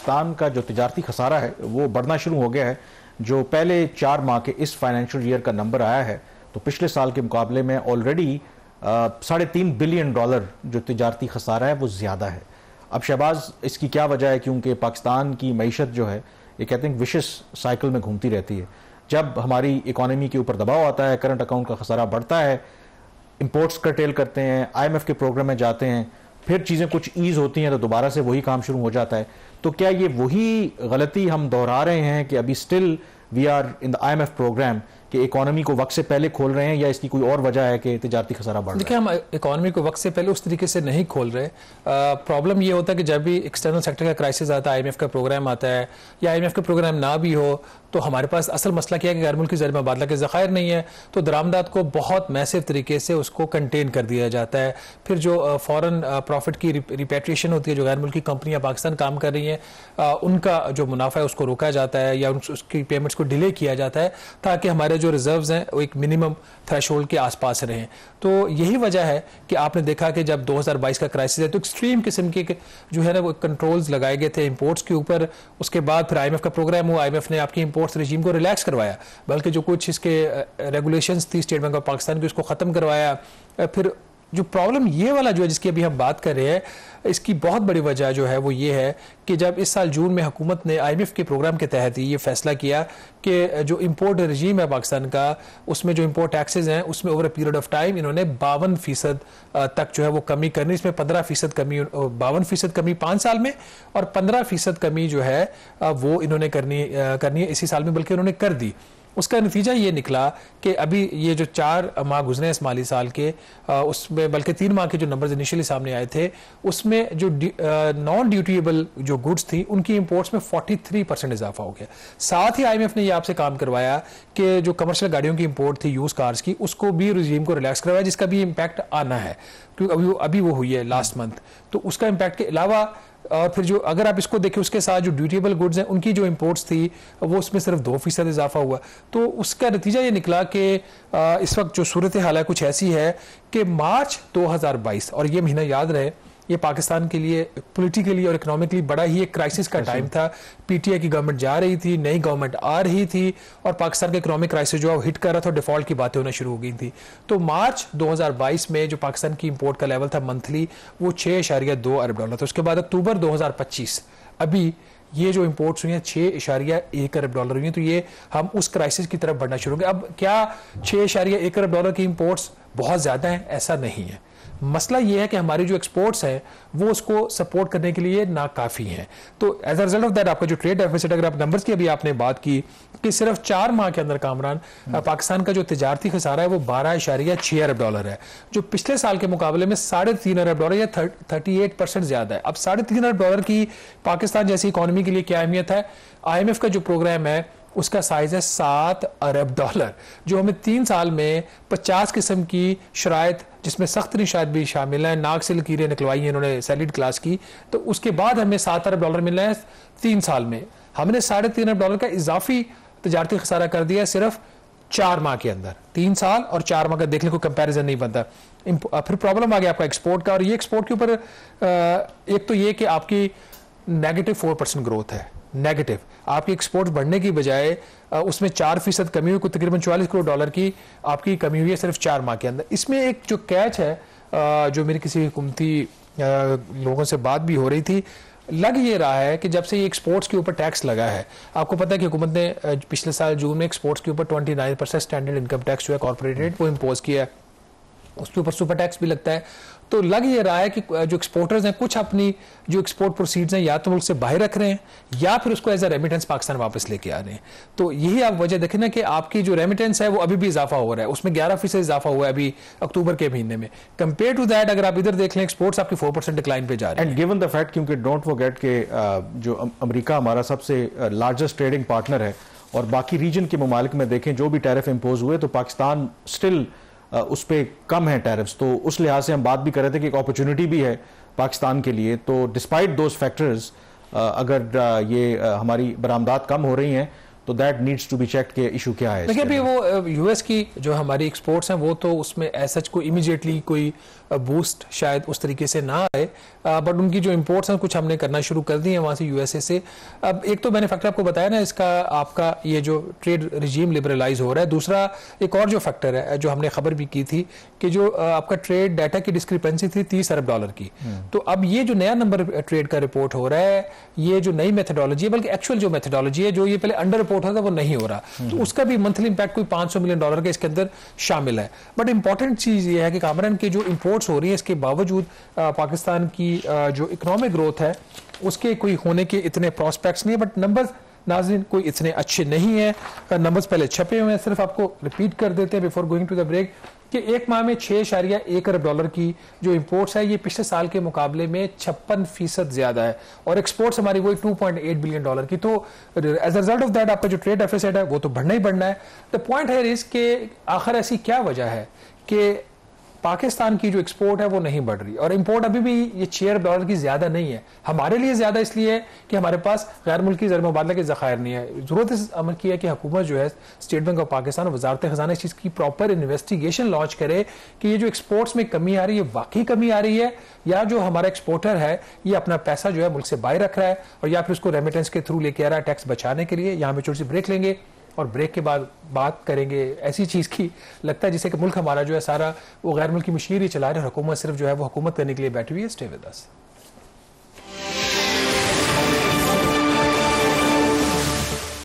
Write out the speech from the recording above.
पाकिस्तान का जो तिजारती खसारा है वो बढ़ना शुरू हो गया है। जो पहले 4 माह के इस फाइनेंशियल ईयर का नंबर आया है तो पिछले साल के मुकाबले में ऑलरेडी $3.5 बिलियन जो तिजारती खसारा है वो ज़्यादा है। अब शहबाज इसकी क्या वजह है? क्योंकि पाकिस्तान की मईशत जो है ये कहते हैं विशेष साइकिल में घूमती रहती है। जब हमारी इकॉनमी के ऊपर दबाव आता है, करंट अकाउंट का खसारा बढ़ता है, इंपोर्ट्स कर्टेल करते हैं, IMF के प्रोग्राम में जाते हैं, फिर चीज़ें कुछ ईज होती हैं तो दोबारा से वही काम शुरू हो जाता है। तो क्या ये वही गलती हम दोहरा रहे हैं कि अभी still we are in the IMF programme कि इकोनॉमी को वक्त से पहले खोल रहे हैं, या इसकी कोई और वजह है कि तिजारती खसारा बढ़ रहा है? देखिए, हम इकोनॉमी को वक्त से पहले उस तरीके से नहीं खोल रहे। प्रॉब्लम ये होता है कि जब भी एक्सटर्नल सेक्टर का क्राइसिस आता है, IMF का प्रोग्राम आता है, या IMF का प्रोग्राम ना भी हो, तो हमारे पास असल मसला क्या है कि गैर मुल्की ज़र मुबादला के ज़खायर नहीं है, तो दरामदात को बहुत मैसिव तरीके से उसको कंटेन कर दिया जाता है। फिर जो फॉरेन प्रॉफिट की रिपेट्रिएशन होती है, जो गैर मुल्की कंपनियां पाकिस्तान काम कर रही हैं, उनका जो मुनाफा है उसको रोका जाता है या उसकी पेमेंट्स को डिले किया जाता है, ताकि हमारे जो रिजर्व्स हैं वो एक मिनिमम थ्रेशोल्ड के आसपास रहें। तो यही वजह है कि आपने देखा कि जब 2022 का क्राइसिस है तो एक्सट्रीम किस्म के जो है ना वो कंट्रोल्स लगाए गए थे इंपोर्ट्स के ऊपर। उसके बाद फिर IMF का प्रोग्राम हुआ, IMF ने आपकी इंपोर्ट्स रजीम को रिलैक्स करवाया, बल्कि जो कुछ इसके रेगुलेशंस थी स्टेट बैंक ऑफ पाकिस्तान की उसको ख़त्म करवाया। फिर जो प्रॉब्लम ये वाला जो है जिसकी अभी हम बात कर रहे हैं, इसकी बहुत बड़ी वजह जो है वो ये है कि जब इस साल जून में हुकूमत ने IMF के प्रोग्राम के तहत ये फैसला किया कि जो इंपोर्ट रजीम है पाकिस्तान का, उसमें जो इंपोर्ट टैक्सेस हैं उसमें over a period of time इन्होंने 52% तक जो है वो कमी करनी। इसमें 15% कमी, 52% कमी 5 साल में, और 15% कमी जो है वो इन्होंने करनी है इसी साल में, बल्कि उन्होंने कर दी। उसका नतीजा ये निकला कि अभी ये जो 4 माह गुजरे इस माली साल के, उसमें बल्कि 3 माह के जो नंबर्स इनिशियली सामने आए थे, उसमें जो नॉन ड्यूटीएबल जो गुड्स थी उनकी इंपोर्ट्स में 43% इजाफा हो गया। साथ ही IMF ने ये आपसे काम करवाया कि जो कमर्शियल गाड़ियों की इंपोर्ट थी, यूज कार्स की, उसको भी रजीम को रिलैक्स करवाया, जिसका भी इम्पैक्ट आना है, क्योंकि अभी वो हुई है लास्ट मंथ। तो उसका इम्पैक्ट के अलावा, और फिर जो अगर आप इसको देखें उसके साथ जो ड्यूटीएबल गुड्स हैं उनकी जो इंपोर्ट्स थी वो उसमें सिर्फ 2% इजाफा हुआ। तो उसका नतीजा ये निकला कि इस वक्त जो सूरत हाल है कुछ ऐसी है कि मार्च 2022, और ये महीना याद रहे, ये पाकिस्तान के लिए पॉलिटिकली और इकोनॉमिकली बड़ा ही एक क्राइसिस का टाइम था। PTI की गवर्नमेंट जा रही थी, नई गवर्नमेंट आ रही थी, और पाकिस्तान का इकोनॉमिक क्राइसिस जो है हिट कर रहा था, डिफॉल्ट की बातें होना शुरू हो गई थी। तो मार्च 2022 में जो पाकिस्तान की इंपोर्ट का लेवल था मंथली, वो $6.2 अरब था। उसके बाद अक्टूबर 2025 अभी ये जो इंपोर्ट्स हुई हैं $6.1 अरब हुई हैं। तो ये हम उस क्राइसिस की तरफ बढ़ना शुरू हो गए। अब क्या $6.1 अरब की इंपोर्ट्स बहुत ज्यादा है? ऐसा नहीं है। मसला यह है कि हमारी जो एक्सपोर्ट्स हैं वो उसको सपोर्ट करने के लिए नाकाफी हैं। तो as a result of that आपका जो ट्रेड डेफिसिट, अगर आप नंबर्स की अभी आपने बात की कि सिर्फ 4 माह के अंदर कामरान पाकिस्तान का जो तिजारती खसारा है वो $12.6 अरब है, जो पिछले साल के मुकाबले में $3.5 अरब या 38% ज्यादा है। अब $3.5 अरब की पाकिस्तान जैसी इकोनॉमी के लिए क्या अहमियत है? IMF का जो प्रोग्राम है उसका साइज है $7 अरब, जो हमें 3 साल में 50 किस्म की शराइत, जिसमें सख्त निशात भी शामिल है, नाक से लकीरें निकलवाई हैं इन्होंने सैलिड क्लास की, तो उसके बाद हमें $7 अरब मिल रहा है 3 साल में। हमने $3.5 अरब का इजाफी तजारती खसारा कर दिया सिर्फ 4 माह के अंदर। 3 साल और 4 माह का देख ले, कोई कंपैरिजन नहीं बनता। फिर प्रॉब्लम आ गया आपका एक्सपोर्ट का, और ये एक्सपोर्ट के ऊपर एक तो ये कि आपकी -4% ग्रोथ है। नेगेटिव आपकी एक्सपोर्ट बढ़ने की बजाय उसमें 4% कमी हुई, तकरीबन $44 करोड़ की आपकी कमी हुई है सिर्फ 4 माह के अंदर। इसमें एक जो कैच है, जो मेरी किसी हुकूमती लोगों से बात भी हो रही थी, लग ये रहा है कि जब से ये एक्सपोर्ट्स के ऊपर टैक्स लगा है, आपको पता है कि हुकूमत ने पिछले साल जून में एक्सपोर्ट्स के ऊपर 29% स्टैंडर्ड इनकम टैक्स जो है कॉर्पोरेटेड वो इम्पोज किया है, उसके ऊपर सुपर टैक्स भी लगता है। तो लग ये रहा है कि जो एक्सपोर्टर्स हैं कुछ अपनी जो एक्सपोर्ट प्रोसीड्स हैं या तो मुल्क से बाहर रख रहे हैं या फिर उसको एज अ रेमिटेंस पाकिस्तान वापस लेके आ रहे हैं। तो यही आप वजह देखें ना कि आपकी जो रेमिटेंस है वो अभी भी इजाफा हो रहा है, उसमें 11% इजाफा हुआ है अभी अक्टूबर के महीने में। कंपेयर टू दैट अगर आप इधर देख लें, एक्सपोर्ट्स आपकी 4% डिक्लाइन पे जा रहे हैं। एंड गिवन द फैक्ट, क्योंकि डोंट फॉरगेट के जो अमेरिका हमारा सबसे लार्जेस्ट ट्रेडिंग पार्टनर है, और बाकी रीजन के ममालिक में देखें जो भी टैरिफ इम्पोज हुए तो पाकिस्तान स्टिल उस पर कम है टैरिफ्स। तो उस लिहाज से हम बात भी कर रहे थे कि एक अपॉर्चुनिटी भी है पाकिस्तान के लिए। तो डिस्पाइट दोज फैक्टर्स, अगर ये हमारी बरामदात कम हो रही हैं तो that needs to be check के इशू क्या है। देखिए अभी वो यूएस की जो हमारी एक्सपोर्ट्स हैं वो तो उसमें एसच को इमीडिएटली कोई बूस्ट शायद उस तरीके से ना आए, बट उनकी जो इंपोर्ट्स हैं कुछ हमने करना शुरू कर दी हैं वहाँ से यूएसए से। अब एक तो मैंने फैक्टर आपको बताया ना इसका, आपका ये जो ट्रेड रिजीम लिबरलाइज हो रहा है, दूसरा एक और जो फैक्टर है जो हमने खबर भी की थी कि जो आपका ट्रेड डाटा की डिस्क्रिपेंसी थी $30 अरब की, तो अब ये जो नया नंबर ट्रेड का रिपोर्ट हो रहा है, ये जो नई मेथडोलॉजी है, बल्कि एक्चुअल जो मेथडोलॉजी है जो ये पहले अंडर रिपोर्ट होता था वो नहीं हो रहा, तो उसका भी मंथली इंपैक्ट कोई $500 मिलियन के इसके अंदर शामिल है। बट इंपॉर्टेंट चीज ये है कि कामरान की जो इंपोर्ट्स हो रही है इसके बावजूद पाकिस्तान की जो इकोनॉमिक ग्रोथ है उसके कोई होने के इतने प्रोस्पेक्ट्स नहीं है, बट नंबर्स नाज़रीन कोई इतने अच्छे नहीं है। नंबर्स पहले छपे हुए हैं, सिर्फ आपको रिपीट कर देते हैं before going to the break कि एक माह में $6.1 अरब की जो इंपोर्ट्स है ये पिछले साल के मुकाबले में 56% ज्यादा है, और एक्सपोर्ट्स हमारी वही $2.8 बिलियन की। तो as a result of that आपका जो ट्रेड डेफिसिट है वो तो बढ़ना ही बढ़ना है। द पॉइंट है इस के आखिर ऐसी क्या वजह है कि पाकिस्तान की जो एक्सपोर्ट है वो नहीं बढ़ रही, और इंपोर्ट अभी भी ये $6 अरब की ज्यादा नहीं है। हमारे लिए ज्यादा इसलिए है कि हमारे पास गैर मुल्की ज़र मुबादला के ज़खायर नहीं है। जरूरत इस अमल की है कि हुकूमत जो है स्टेट बैंक ऑफ पाकिस्तान और वजारत खजाना इस चीज़ की प्रॉपर इन्वेस्टिगेशन लॉन्च करे कि ये जो एक्सपोर्ट्स में कमी आ रही है वाकई कमी आ रही है, या जो हमारा एक्सपोर्टर है ये अपना पैसा जो है मुल्क से बाहर रख रहा है, और या फिर उसको रेमिटेंस के थ्रू लेके आ रहा है टैक्स बचाने के लिए। यहाँ पे छोटी सी ब्रेक लेंगे और ब्रेक के बाद बात करेंगे ऐसी चीज़ की, लगता है जिसे कि मुल्क हमारा जो है सारा वो गैर मुल्की मशीनरी चला रहे हैं, हुकूमत सिर्फ जो है वो हुकूमत करने के लिए बैठी हुई है। Stay with us.